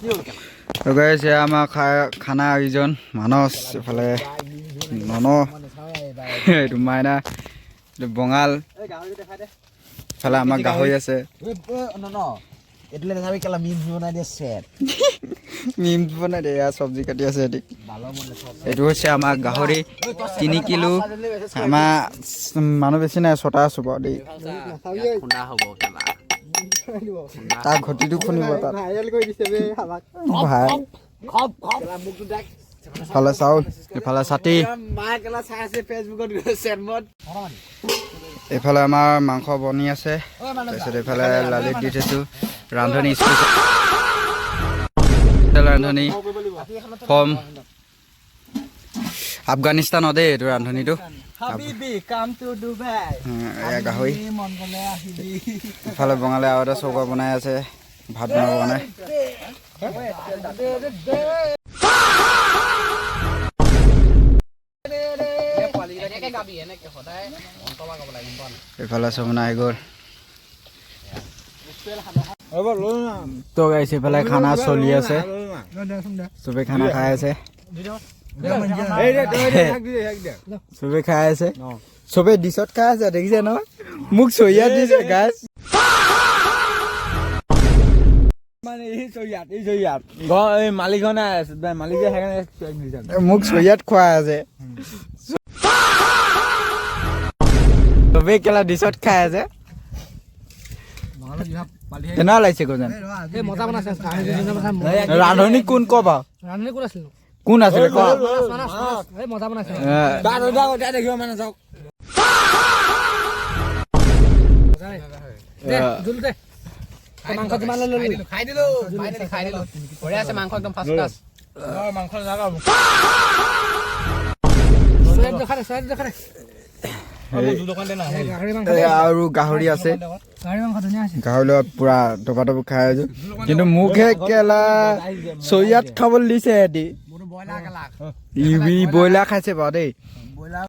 তো গাইছ এয়া আমাৰ খানা আয়োজন মানস এফালে নন এইটো মাইনা এইটো বঙাল এফালে আমাৰ গাহৰি আছে মিমছ বনাই দিয়ে এয়া চব্জি কাটি আছে এইটো হৈছে আমাৰ গাহৰি 3 কিলো আমাৰ মানুহ বেছি নাই 6টা আছো বাৰু দেই তাৰ ঘটিটো খুনিব তাত ভাই ফালে চাউল এফালে ছাতি এইফালে আমাৰ মাংস বনি আছে তাৰপিছত এইফালে লালিত দি থৈছোঁ ৰান্ধনি ৰান্ধনি ফৰ্ম আফগানিস্তানতে এইটো ৰান্ধনিটো এয়া গাহৰি ইফালে বঙালী আৰু এটা চৌকা বনাই আছে ভাত বনাব কাৰণে এইফালে চমনা আহি গ'ল তো গাইছ এইফালে খানা চলি আছে চবে খানা খাই আছে চবে খাই আছে চবে ডিছত খাই আছে দেখিছে ন মোক চহিয়াত দিছে গাছ মোক চহিয়াত খুৱাই আছে চবে কেলা ডিছত খাই আছে কেনে লাগিছে কোন ৰান্ধনি কোন কবা কোন আছিলে আৰু গাহৰি আছে গাহৰি লগত পুৰা টপা খাই আছো কিন্তু মোকহে কেলা চৰিয়াত খাবলৈ দিছে সিহঁতি ব্ৰইলাৰ খাইছে বাৰু দেই